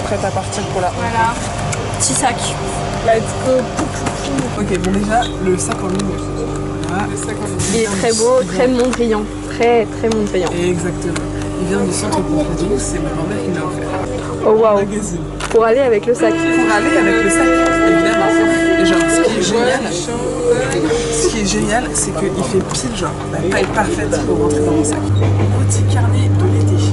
prête à partir pour la... Voilà. Petit sac. Let's go. Ok, bon déjà, le sac en ligne. Voilà. Le sac en ligne. Il est très beau, très Mondrian. Très Mondrian. Exactement. Il vient du centre Pompidou, c'est ma grand-mère qui me l'a offert. Oh waouh. Magazine. Pour aller avec le sac. Pour aller avec le sac, évidemment. Et genre, ce qui est génial, c'est qu'il fait pile genre la taille parfaite pour rentrer dans mon sac. Petit carnet de l'été.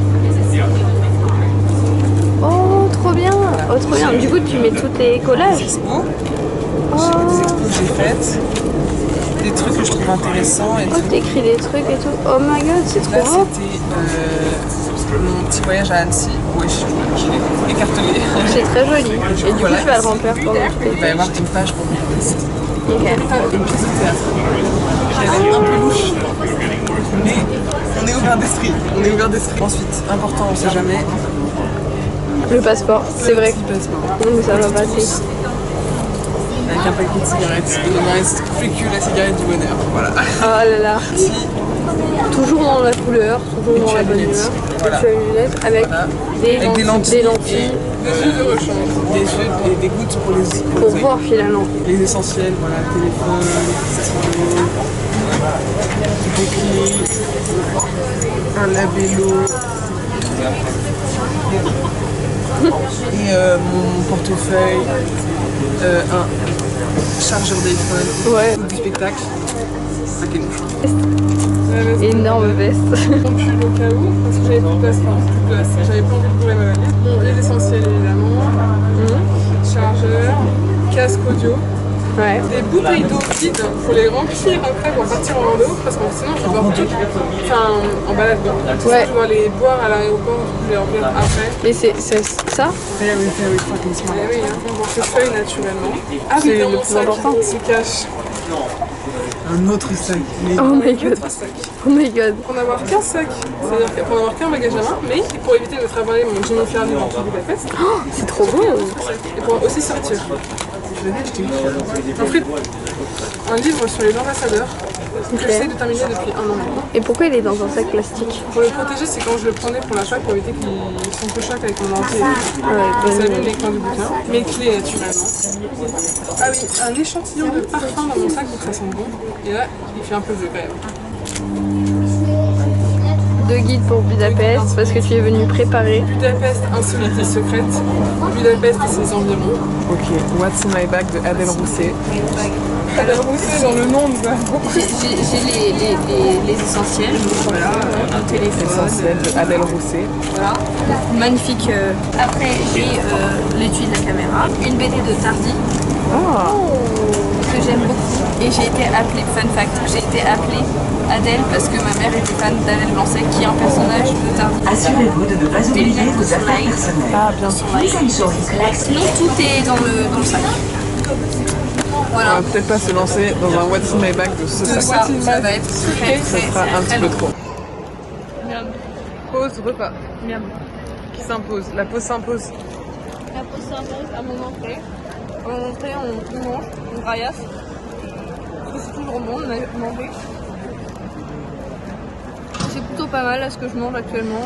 Oh, trop bien. Oh, trop bien. Du coup, tu mets tous tes collages. Des expos. J'ai des expos que j'ai faites. Des trucs que je trouve intéressants et Oh, t'écris des trucs et tout. Oh my god, c'est trop là, beau. c'était mon petit voyage à Annecy. Oui, je l'ai écartelé. C'est très joli. Et du coup, voilà, tu vas le remplir pendant tout il va y avoir une page pour mon site. Ok. Une pièce de théâtre qui a l'air un peu louche, mais on est ouvert d'esprit. On est ouvert d'esprit. Ensuite, important, on sait jamais. Le passeport, c'est vrai. Petit passeport. Non, mais ça va passer. Avec un paquet de cigarettes. Il me reste plus que la cigarette du bonheur. Voilà. Oh là là. Toujours dans la couleur, toujours dans la bonne humeur. Voilà. Tu as une lunette avec Voilà. des Avec lentilles. des jeux de rechange. Des jeux et des gouttes pour les Pour voir finalement. Les essentiels, voilà, téléphone, stylo, des clés, un labello et mon portefeuille, un chargeur d'iPhone, Ouais. du spectacle, un paquet de mouches. Énorme veste. Mon pull au cas où, parce que j'avais plus de place, j'avais pas envie de courir ma valise. Bon, les essentiels évidemment, chargeur, casque audio, Ouais. des bouteilles d'eau vides, faut les remplir après pour partir en rando, parce que sinon je bois tout, enfin en balade. Ouais. Je dois les boire à l'aéroport, je vais les remplir après. Mais c'est ça. Very, very fucking smart. Eh oui, hein, mon portefeuille naturellement. Ah C'est oui, dans le mon plus sac important. se cache Un autre sac. Mais Oh my god. un sac. Oh my god. Pour n'avoir qu'un sac, c'est-à-dire pour n'avoir qu'un bagage à main, mais pour éviter de travailler mon Jimmy Ferry dans tout Budapest, C'est trop beau. et pour aussi sortir. Ensuite, un livre sur les ambassadeurs que j'essaie de terminer depuis 1 an maintenant. Et pourquoi il est dans un sac plastique? Pour le protéger, c'est quand je le prenais pour la fac pour éviter qu'il s'entrechoque avec mon entier. Ouais, Ça abîme les coins du bouquin. Mes clés naturellement. Ah oui, un échantillon de parfum dans mon sac pour que ça sente bon. Et là, il fait un peu bleu quand même. 2 guides pour Budapest parce que tu es venu préparer. Budapest insolite et secrète. Budapest et ses environs. ok, What's in my bag de Adèle Rousset. Adèle Rousset dans le nom, nous avons beaucoup. J'ai les essentiels. Voilà, un téléphone. Essentiel de Adèle Rousset. Voilà. Magnifique. Après, j'ai l'étui de la caméra, une BD de Tardy que j'aime beaucoup. Et j'ai été appelée, fun fact, j'ai été appelée Adèle parce que ma mère était fan d'Adèle Blanc-Sec qui est un personnage de Tardy. Assurez-vous de ne pas oublier vos affaires personnelles. Ah, bien sûr. Please ensure you collect. Sinon, tout est dans le sac. On Voilà. va peut-être pas se lancer dans un What's in my bag de ce sac. Ça va être très Ça très sera un très petit peu long. trop. Pause repas. Qui s'impose. La pause s'impose. La pause s'impose à mon entrée. À mon entrée, on mange, on graillasse. Parce que c'est toujours bon de manger. C'est plutôt pas mal là ce que je mange actuellement.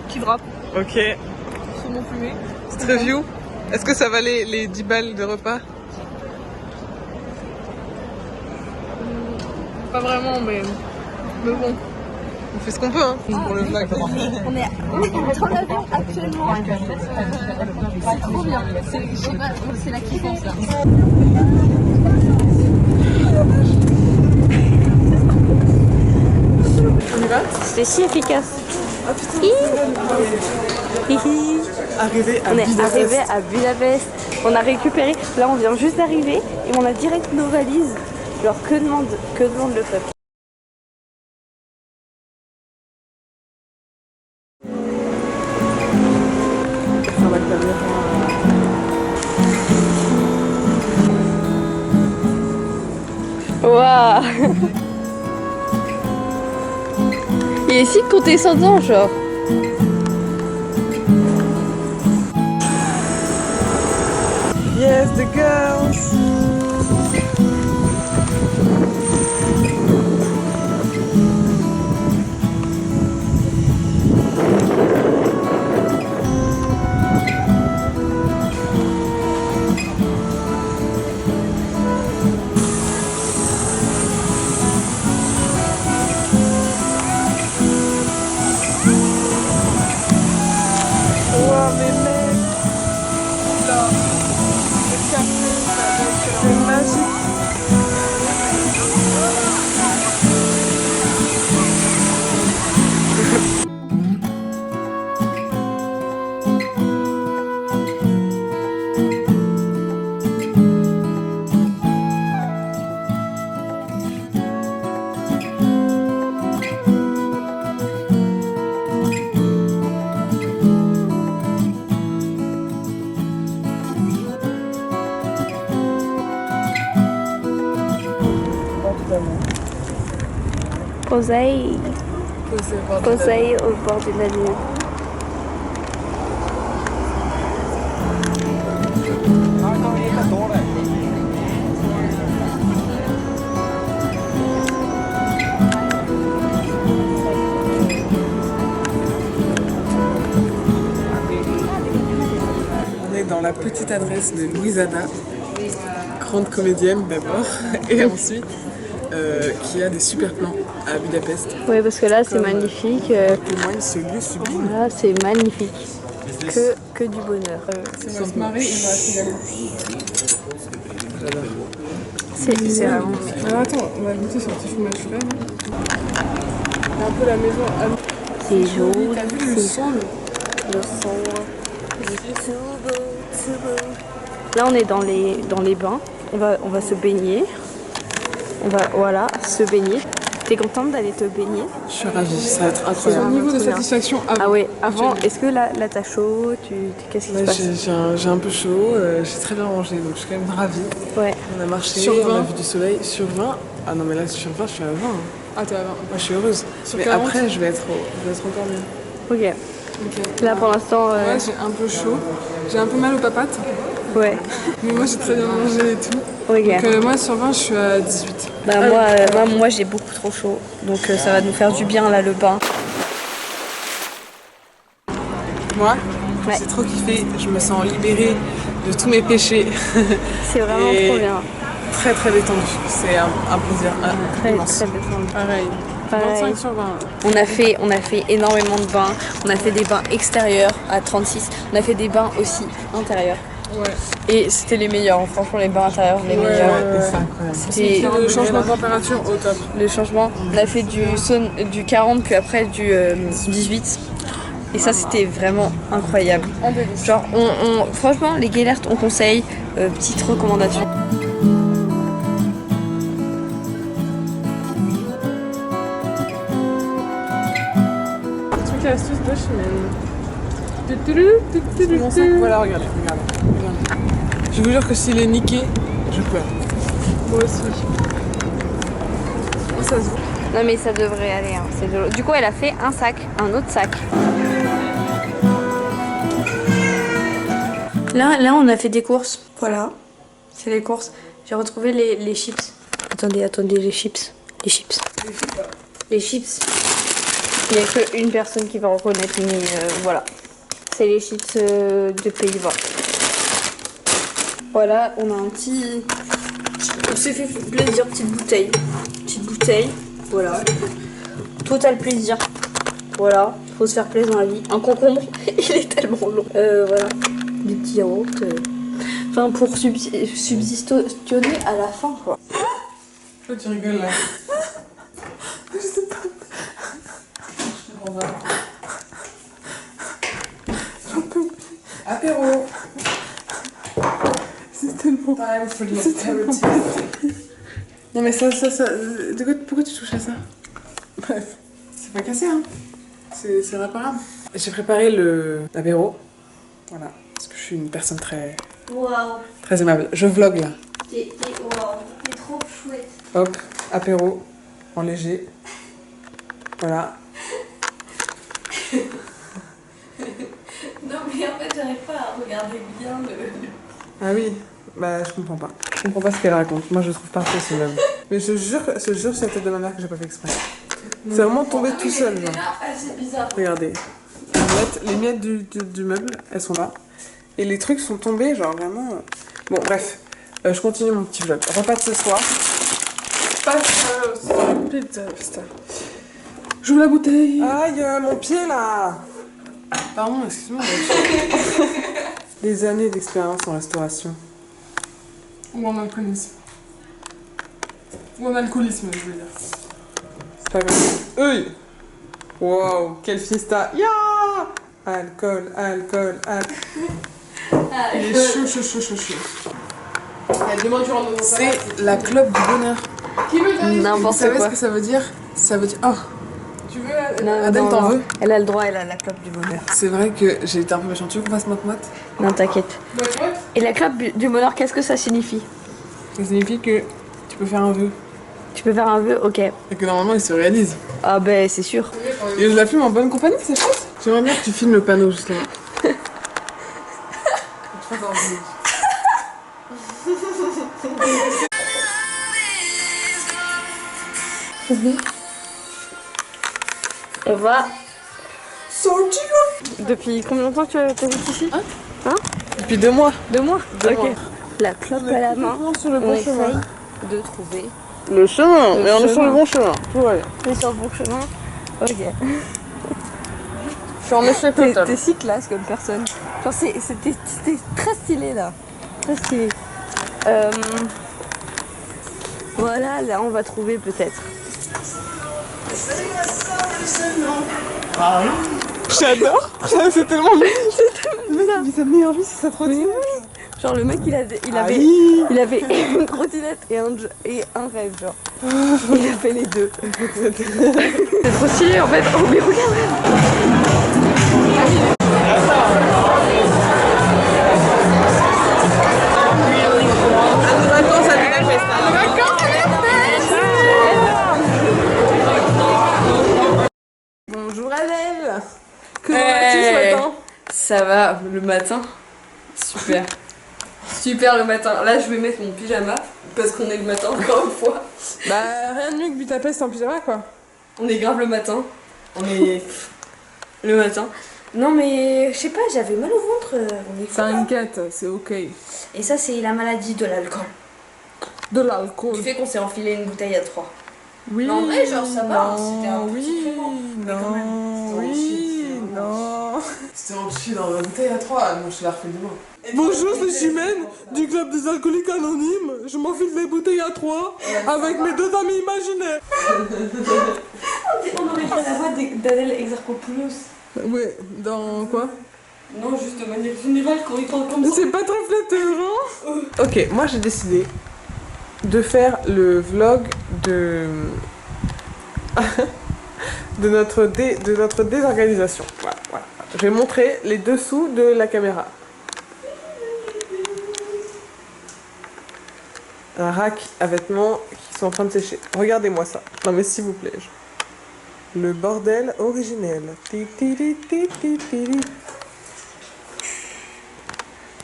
Qui drape Ok. sur mon fumé. Petite review. Est-ce que ça valait les 10 balles de repas? Pas vraiment, mais bon. On fait ce qu'on peut hein, pour le vlog. On est dans l'avion actuellement. C'est trop bien. Je sais pas, c'est la kiffance là. On y va? C'était si efficace. Ah putain, Arrivé à On est Budapest. arrivé à Budapest. On a récupéré. Là, on vient juste d'arriver et on a direct nos valises. Genre, que demande le peuple? Sur la caméra. Waouh. Il est si condescendant, genre. Yes, the girls. Posey. Posey au bord du Danube. On est dans la petite adresse de Louisana, grande comédienne d'abord, et ensuite qui a des super plans à Budapest. Oui, parce que là c'est magnifique. Témoigne ce lieu sublime. Là c'est magnifique. Que du bonheur. On va se marrer, il va acheter C'est vraiment. Alors attends, on va goûter sur le petit fromage frais. C'est un peu la maison à nous. C'est joli. T'as vu le son Le son. Là on est dans les bains. On va se baigner. On va se baigner. T'es contente d'aller te baigner? Je suis ravie, ça va être C'est un incroyable. niveau de satisfaction avant. Ah ouais, avant, est-ce que là t'as chaud? Qu'est-ce qui se Ouais, passe? j'ai un peu chaud, j'ai très bien mangé, donc je suis quand même ravie. Ouais. On a marché, Sur on a 20. vu du soleil. Sur 20. Ah non mais là sur 20 je suis à 20. Hein. Ah t'es à 20. Moi je suis heureuse. Sur Mais 40. après je vais être encore mieux. Ok. Ok. Là pour l'instant, Ouais, j'ai un peu chaud. J'ai un peu mal aux papates. ouais. Mais moi j'ai très bien mangé et tout. Ok. Donc moi sur 20 je suis à 18. Bah moi j'ai beaucoup trop chaud, donc ça va nous faire du bien là le bain. Moi, Ouais. j'ai trop kiffé, je me sens libérée de tous mes péchés. C'est vraiment Et trop bien. Très très détendu, c'est un plaisir Très immense. très détendu. Pareil. Pareil. 25 sur 20. On a fait énormément de bains. On a fait des bains extérieurs à 36. On a fait des bains aussi intérieurs. Ouais. Et c'était les meilleurs, hein. Franchement les bains intérieurs les Ouais, meilleurs. Ouais, c'est incroyable. C'était Le changement de température au top. le changement. On a fait du 40 puis après du 18. Et ça c'était vraiment incroyable. Un délice. Genre franchement les Gellert on conseille, petite recommandation. Truc et astuce de Chimène. Mon sac, voilà, regardez. Je vous jure que s'il est niqué, je pleure. Moi aussi. Oh, ça se voit. Non mais ça devrait aller, hein. C'est de l'eau. Du coup elle a fait un sac, un autre sac. Là on a fait des courses. Voilà, c'est les courses. J'ai retrouvé les chips. Attendez, les chips. Les chips. Les chips. Il n'y a qu'une personne qui va reconnaître, mais voilà. C'est les chips de Pays-Bas. Voilà, on a un petit... On s'est fait plaisir, petite bouteille. Petite bouteille, voilà. Total plaisir. Voilà, faut se faire plaisir dans la vie. Un concombre, il est tellement long. Voilà, des petits yaourts. Enfin, pour subsister à la fin, quoi. Toi tu rigoles là. Je sais pas. Je comprends pas. J'en peux plus. Apéro. C'est tellement... Time for the aperitif. Non mais ça... Pourquoi tu touches à ça? Bref. C'est pas cassé hein. C'est réparable. J'ai préparé l'apéro. Voilà. Parce que je suis une personne très... Waouh, très aimable. Je vlog là. t'es trop chouette. Hop, apéro, en léger. Voilà. Non mais en fait j'arrive pas à regarder bien le... Ah oui, bah je comprends pas. Je comprends pas ce qu'elle raconte. Moi je trouve parfait ce meuble. Mais je jure sur la tête de ma mère que j'ai pas fait exprès. C'est vraiment tombé tout seul. Genre. C'est bizarre. Regardez. Les miettes du meuble, elles sont là. Et les trucs sont tombés, genre vraiment. Bon, bref. Je continue mon petit vlog. Repas de ce soir. Pizza. J'ouvre la bouteille. Aïe, mon pied là. Pardon, excuse-moi. Des années d'expérience en restauration. Ou en alcoolisme. Ou en alcoolisme, je veux dire. C'est pas grave. Eux. Wow, quelle fiesta. Ya. Alcool. Il est chaud. Elle demande du rendement. C'est la clope du bonheur. Qui veut donner? Vous N'importe savez quoi. ce que ça veut dire? Ça veut dire... Oh, Tu veux Non, Adèle, t'en veux? Elle a le droit, elle a la clope du bonheur. c'est vrai que j'ai été un peu méchante. Tu veux qu'on fasse moite-moite? Non, t'inquiète. Et la clope du bonheur, qu'est-ce que ça signifie? Ça signifie que tu peux faire un vœu. Tu peux faire un vœu, ok. Et que normalement il se réalise. Ah ben c'est sûr. Et je la filme en bonne compagnie, c'est chouette. J'aimerais bien que tu filmes le panneau justement. On va. Sorti. Depuis combien de temps que tu habites ici? Hein? Depuis 2 mois. 2 mois? Deux Ok. mois. La clope à la main, Sur le on bon chemin. essaye de trouver. Le chemin, mais on est sur chemin. le bon chemin. Ouais. On est sur le bon chemin. Ok. Je suis en échec total. T'es si classe comme personne. Genre c'était très stylé là. Très stylé. Voilà, là on va trouver peut-être. J'adore. C'est tellement bien. Mais sa meilleure vie, c'est sa trottinette. Genre le mec il avait une trottinette et un rêve genre. Il a fait les deux. C'est trop stylé en fait. Oh mais regarde. Bonjour Adèle. Comment vas-tu ce matin? Ça va le matin. Super. Super le matin. Là je vais mettre mon pyjama parce qu'on est le matin encore une fois. Bah rien de mieux que Budapest en pyjama quoi. On est grave le matin. On est le matin. Non mais je sais pas, j'avais mal au ventre. T'inquiète, c'est ok. Et ça c'est la maladie de l'alcool. De l'alcool. Qui fait qu'on s'est enfilé une bouteille à 3. Oui. Mais en vrai, genre, ça va, non, c'était un petit oui, moment. Mais non, quand même, oui, non. C'était en chill dans la bouteille à 3, moi je la refais demain. Bonjour, c'est Chimène du club des alcooliques anonymes. Je m'enfile des bouteilles à 3 avec mes 2 amis imaginaires. On aurait fait la voix d'Adèle Exarchopoulos. Ouais, dans quoi? Non, juste de manière générale, quand il parle comme ça. C'est pas très flatteur, hein? Ok, moi j'ai décidé de faire le vlog de notre désorganisation. Voilà, voilà. Je vais montrer les dessous de la caméra. Un rack à vêtements qui sont en train de sécher. Regardez-moi ça. Non mais s'il vous plaît. Le bordel originel. Ti, ti, ti, ti, ti, ti, ti.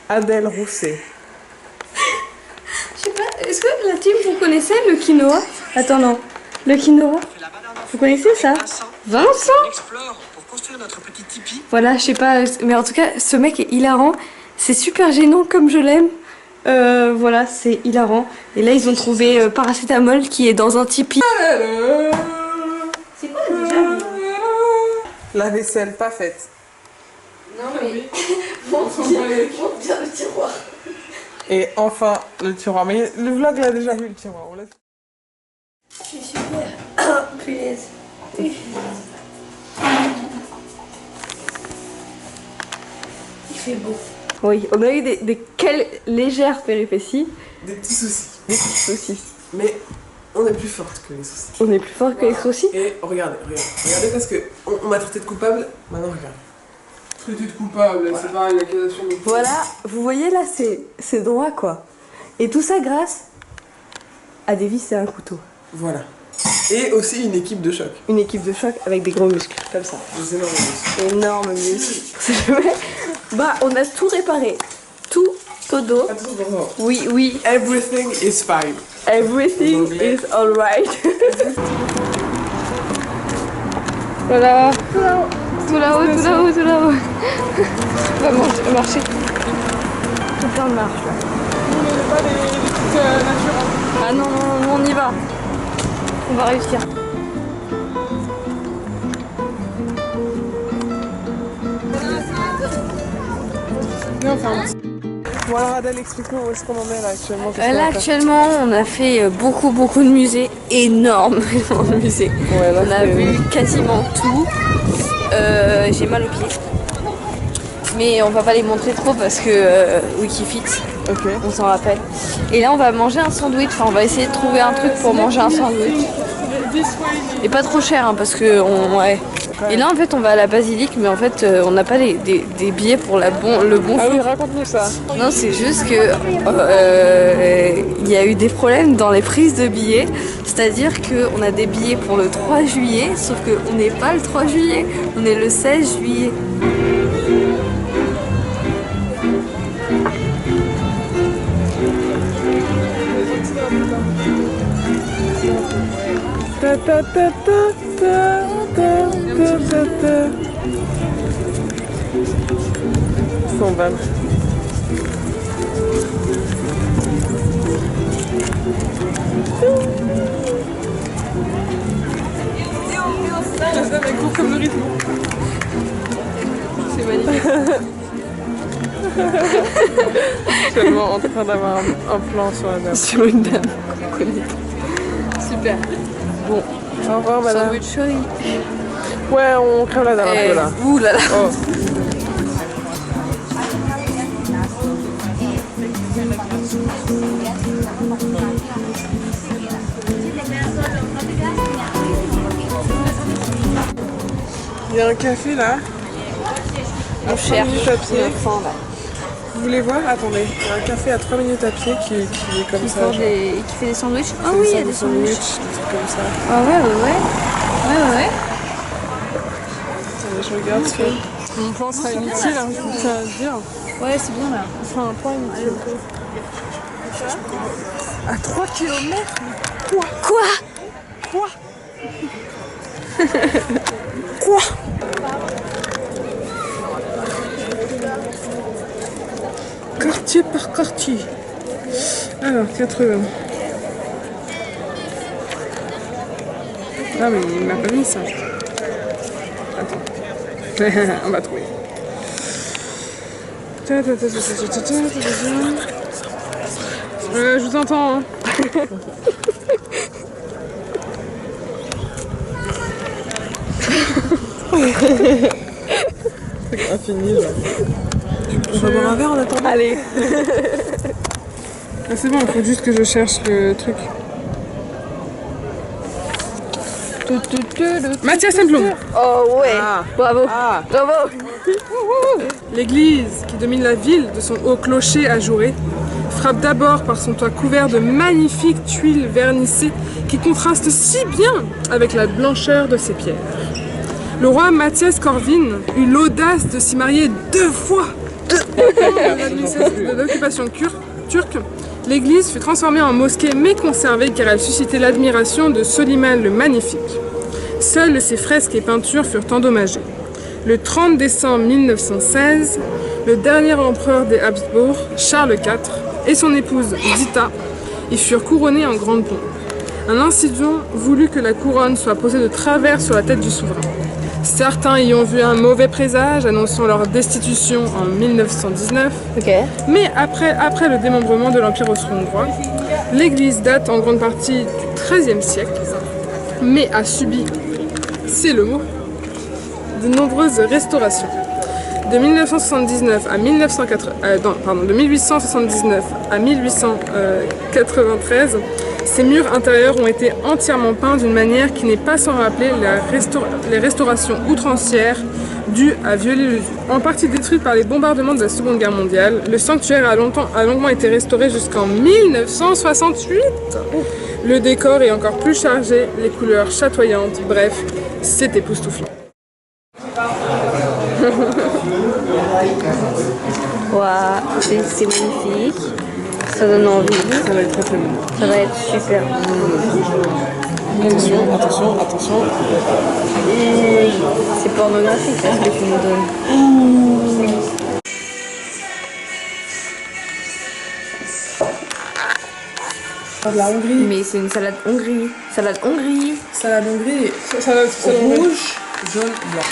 Adèle Rousset. Je sais pas, est-ce que la team vous connaissez le quinoa? Attends, non. Le quinoa? Vous connaissez ça? Vincent? Explore pour construire notre petit tipi. Voilà, je sais pas, mais en tout cas, ce mec est hilarant. C'est super gênant comme je l'aime. Voilà, c'est hilarant. Et là, ils ont trouvé paracétamol qui est dans un tipi. C'est quoi déjà? La vaisselle pas faite. Non mais... montre bien le tiroir. Et enfin, le tiroir. Mais le vlog l'a déjà vu, le tiroir. On l'a... C'est super. Punaise. Il fait beau. Oui, on a eu des quelles légères péripéties. Des petits soucis. Des petits soucis. Mais on est plus forte que les soucis. On est plus fort que les soucis. Et regardez parce que on m'a traité de coupable. Maintenant, regarde. Traité de coupable, voilà. C'est pas une accusation de... Voilà, vous voyez là, c'est droit quoi. Et tout ça grâce à des vis et un couteau. Voilà. Et aussi une équipe de choc. Une équipe de choc avec des gros muscles, comme ça. Des énormes muscles. Énormes muscles. Bah, on a tout réparé. Tout au dos. Attends. Oui, oui. Everything is fine. Everything is alright. Voilà. Tout là-haut, tout là-haut, tout là-haut. On va marcher. Tout plein de marches là. On n'est pas des petites natures. Ah non, on y va. On va réussir. Bon alors Adèle, explique-nous où est-ce qu'on en est là actuellement. Là actuellement on a fait beaucoup de musées, énormément de musées. Ouais, là, on a vu quasiment tout. J'ai mal aux pieds. Mais on va pas les montrer trop parce que Wikifit, on s'en rappelle. Et là on va manger un sandwich, enfin on va essayer de trouver un truc pour manger un sandwich. Et pas trop cher hein, parce que ouais. Et là en fait on va à la basilique, mais en fait on n'a pas des billets pour le bon Ah oui, four. raconte-nous ça. Non, c'est juste que il y a eu des problèmes dans les prises de billets. C'est-à-dire qu'on a des billets pour le 3 juillet, sauf qu'on n'est pas le 3 juillet, on est le 16 juillet. Ta ta ta ta ta ta ta ta ta. 100 balles. Ça court comme le rythme. C'est magnifique. Je suis tellement en train d'avoir un plan sur la dame. Sur une dame qu'on connaît. Super. Bon, au revoir madame. Sandwich chori. Ouais, on crève la dalle un peu là. Ouh là là. Oh. Il y a un café là. On cherche. 3 minutes à pied. Enfin, là. Vous voulez voir? Attendez. Il y a un café à 3 minutes à pied qui est comme ça. genre. Qui fait des sandwichs. Ah oui, il y a des sandwichs. Des trucs comme ça. Ah ouais. Attendez, je regarde ce que... Mon plan sera inutile, hein, je tiens à le dire. Ouais, c'est bien là. Enfin, un plan inutile. À 3 km? Quoi? Quoi? Quoi? Quartier par quartier. Alors, 80. Ah mais il m'a pas mis ça. Attends. On va trouver. Je vous entends. Hein. C'est pas fini là. On va boire un verre en attendant. Allez. Ah, c'est bon, il faut juste que je cherche le truc. Mathias Blum. Oh ouais. Ah. Bravo. Ah. Bravo. L'église, qui domine la ville de son haut clocher ajouré, frappe d'abord par son toit couvert de magnifiques tuiles vernissées qui contrastent si bien avec la blancheur de ses pierres. Le roi Mathias Corvin eut l'audace de s'y marier 2 fois de l'occupation turque. L'église fut transformée en mosquée mais conservée car elle suscitait l'admiration de Soliman le Magnifique. Seules ses fresques et peintures furent endommagées. Le 30 décembre 1916, le dernier empereur des Habsbourg, Charles IV, et son épouse Zita y furent couronnés en grande pompe. Un incident voulut que la couronne soit posée de travers sur la tête du souverain. Certains y ont vu un mauvais présage annonçant leur destitution en 1919. Mais après le démembrement de l'Empire austro-hongrois, l'église date en grande partie du XIIIe siècle, mais a subi, c'est le mot, de nombreuses restaurations. De 1879 à 1893, ces murs intérieurs ont été entièrement peints d'une manière qui n'est pas sans rappeler les restaurations outrancières dues à Viollet-le-Duc. En partie détruite par les bombardements de la Seconde Guerre mondiale, le sanctuaire a longuement été restauré jusqu'en 1968. Le décor est encore plus chargé, les couleurs chatoyantes, bref, c'est époustouflant. Waouh, c'est magnifique. Ça donne envie. Ça va être très très bon. Ça va être super. Attention. C'est pornographique là, ce que tu nous donnes. De la Hongrie. Mais c'est une salade Hongrie. Salade Hongrie. Salade Hongrie. Salade rouge, jaune, blanc.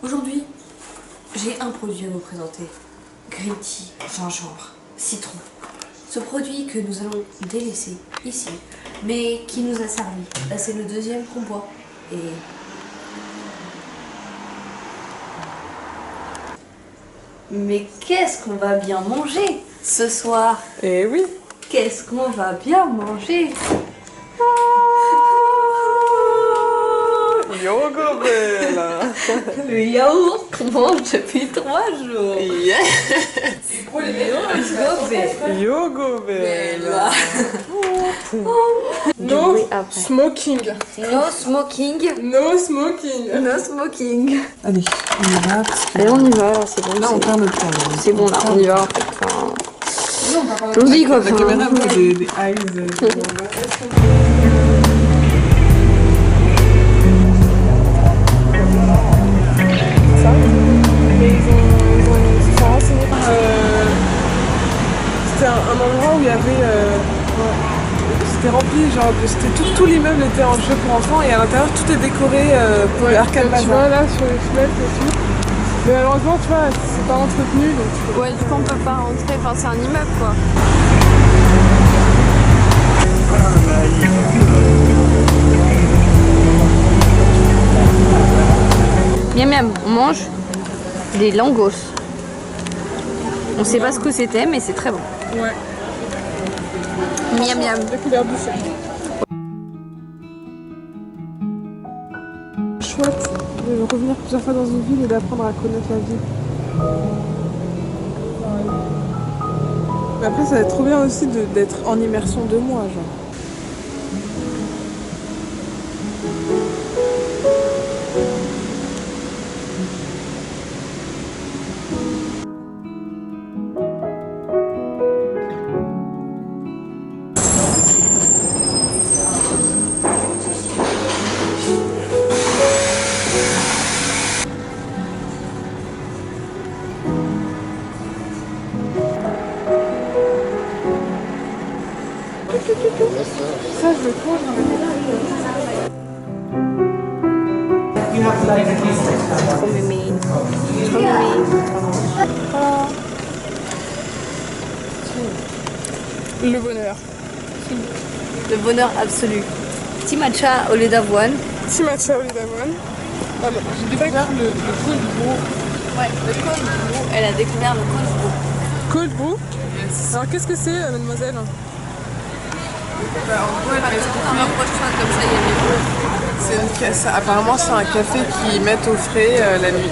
Aujourd'hui, j'ai un produit à vous présenter. Green tea, gingembre, citron. Ce produit que nous allons délaisser ici, mais qui nous a servi. Là, c'est le deuxième qu'on boit. Et... Mais qu'est-ce qu'on va bien manger ce soir? Eh oui. Qu'est-ce qu'on va bien manger? Yogo Bella. Le yaourt qu'on mange depuis 3 jours. Yes. Yogo Yogo Bella. No smoking. No smoking. No smoking. No smoking. Allez, on y va. Allez, on y va, c'est bon. Là, on perd notre temps. C'est bon, là, on y va. Enfin... On dit quoi, La caméra veut des eyes. C'était un endroit où il y avait... c'était rempli, genre, tout l'immeuble était en jeu pour enfants et à l'intérieur tout est décoré pour le Arcade Tu Bazaar. vois là sur les fenêtres et tout. Mais malheureusement, tu vois, c'est pas entretenu donc tu peux... Ouais, du coup, on peut pas rentrer. Enfin, c'est un immeuble quoi. Miam miam, on mange des langos. On sait pas ce que c'était, mais c'est très bon. Ouais. Miam miam. Découvert bouffée. Chouette de revenir plusieurs fois dans une ville et d'apprendre à connaître la ville. Mais après, ça va être trop bien aussi d'être en immersion 2 mois, genre. Ça, je le trouve. Trop mémé. Trop mémé. Le bonheur. Le bonheur absolu. Petit matcha au lait d'avoine. Petit matcha au lait d'avoine. Ah, bon, j'ai découvert le cold brew. Ouais, le cold brew. Elle a découvert le cold brew. Cold brew. Alors qu'est-ce que c'est, mademoiselle? Rapproche-toi comme ça, il y a Apparemment, c'est un café qu'ils mettent au frais la nuit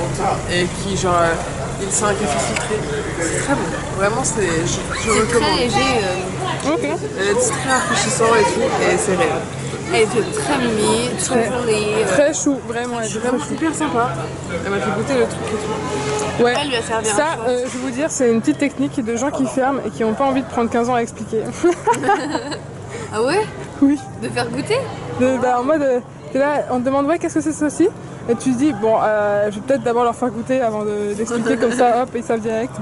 et qui, genre, c'est un café filtré. C'est très bon. Vraiment, je C'est très recommande. léger. Ok. C'est très rafraîchissant et tout, et c'est réel. Elle était très mimi, très jolie. Très chou, vraiment. Elle est Vraiment très chou. super sympa. Elle m'a fait goûter le truc et tout. Ouais. Elle lui a servi un Ça, shot. je vais vous dire, c'est une petite technique de gens qui ferment et qui n'ont pas envie de prendre 15 ans à expliquer. Ah ouais? Oui. De faire goûter? En mode, t'es là, on te demande ouais, qu'est-ce que c'est ceci? Et tu te dis, bon, je vais peut-être d'abord leur faire goûter avant d'expliquer comme ça, hop, ils savent direct.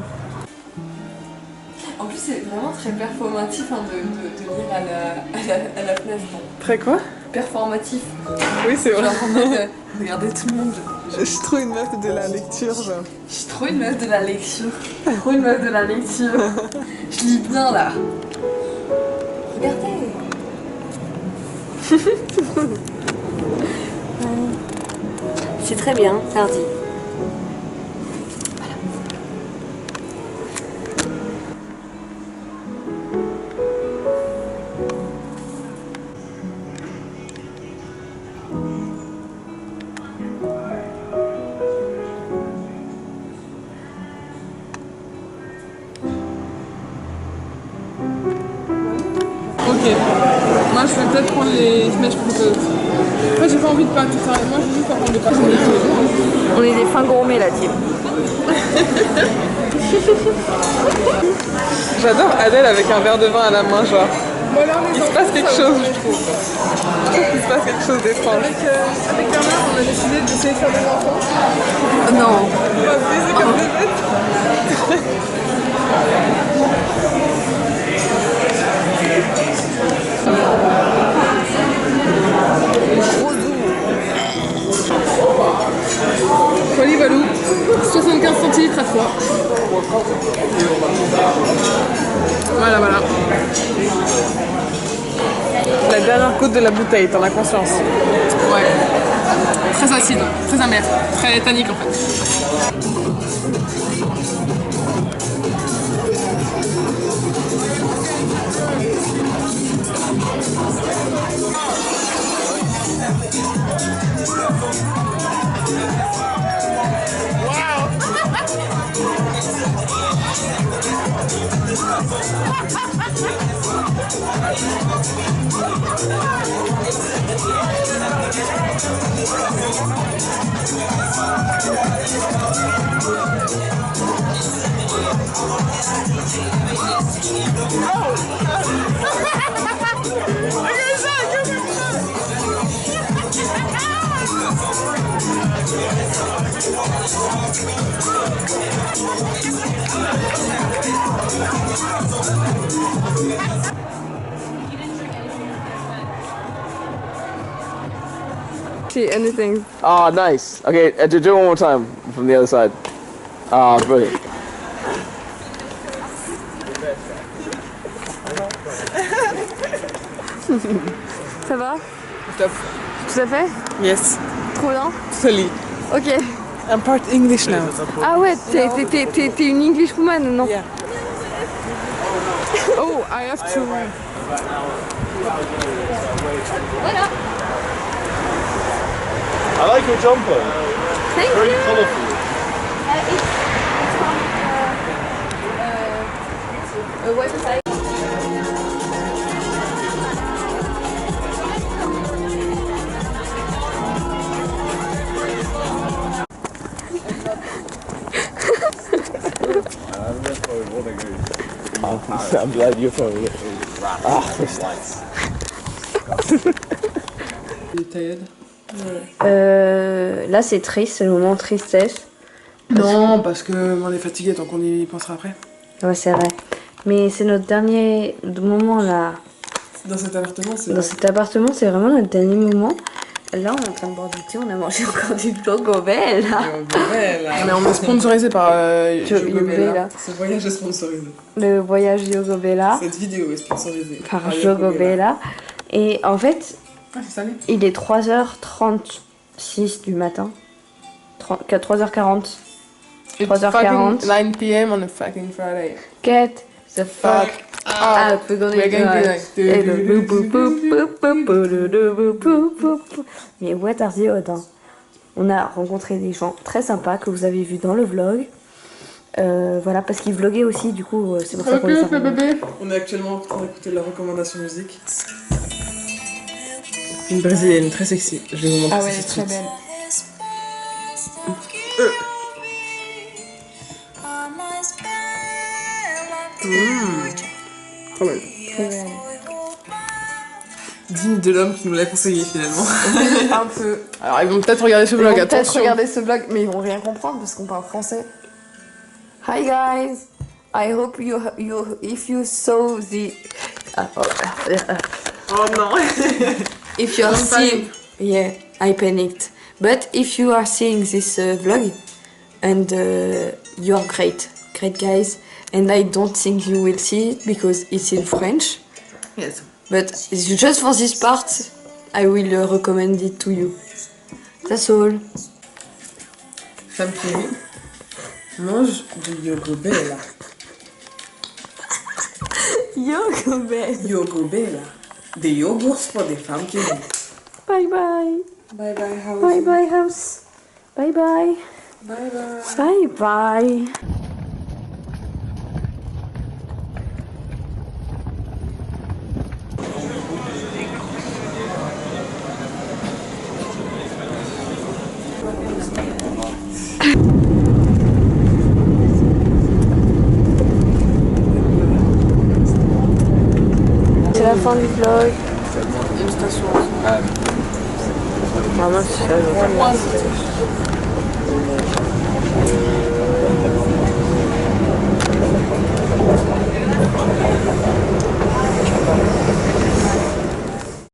En plus, c'est vraiment très performatif hein, de lire à la place. Bon. Très quoi? Performatif. Oui, c'est vrai. Genre en mode, regardez tout le monde. Je suis trop une meuf de la lecture, genre. Je suis trop une meuf de la lecture. Trop une meuf de la lecture. Je lis bien là. Regardez. C'est très bien, Hardy. Ok. Moi, je vais peut-être prendre les smash potatoes. Après, j'ai pas envie de pâtes, tout ça. Moi, je veux juste pas prendre des pâtes. On est des fins gourmets là, team. J'adore Adèle avec un verre de vin à la main, genre. Voilà, Il se passe quelque chose, je trouve. Il se passe quelque chose d'étrange. Avec Bernard, on a décidé d'essayer de faire des enfants. Non. On va baiser comme des bêtes. Folie Valou, 75 centilitres à fois. Voilà, voilà. La dernière goutte de la bouteille, t'en as conscience? Ouais. Très acide, très amer, très tannique en fait. See anything? Ah, nice. Okay, do it one more time from the other side. Ah, brilliant. Ça va? Top. Tout à fait? Yes. Trop bien? Totally. Ok. I'm part English now. Ah ouais, t'es une English woman, non? Yeah. Oh, I have to. Voilà. I like your jumper. Thank Very you. colourful. It's from a website. I'm glad you're probably Ah, this lights. Là, c'est triste, c'est le moment tristesse. Non, parce que on est fatigué, donc on y pensera après. Ouais, c'est vrai. Mais c'est notre dernier moment là. Dans cet appartement, c'est. Dans cet appartement, c'est vraiment notre dernier moment. Là, on est en train de boire du thé, on a mangé encore du Jogobel là. Mais on est sponsorisé par Yogobella. Ce voyage est sponsorisé. Le voyage Jogobella Cette vidéo est sponsorisée par Jogobella. Et en fait, Ah, c'est salé. il est 3h36 du matin. 3h40. 3h40. 9 p.m. on a fucking Friday. Get the fuck out. We're gonna Mais what are the odds? On a rencontré des gens très sympas que vous avez vus dans le vlog. Voilà, parce qu'ils vloguaient aussi, du coup, c'est pour ça qu'on les a rencontrés. On est actuellement en train d'écouter leur recommandation musique. Une brésilienne très sexy. Je vais vous montrer Ah ouais, ça elle est tout de très suite. belle. Trop belle. Digne de l'homme qui nous l'a conseillé finalement. Un peu. Alors ils vont peut-être regarder ce Ils vlog, vont peut-être attention. regarder ce vlog, mais ils vont rien comprendre parce qu'on parle français. Hi guys, I hope if you saw the Oh non. if you are Don't seeing yeah, I panicked. But if you are seeing this vlog and you are great guys, and I don't think you will see it because it's in French. Yes. But just for this part, I will recommend it to you. That's all. Femme qui mange du Jogobella. Jogobel. Jogobella. Des yogourts pour des femmes qui rient. Bye bye. Bye bye house. Bye bye house. Bye bye. Bye bye. Bye bye. C'est la fin du vlog. Une station. Maman, c'est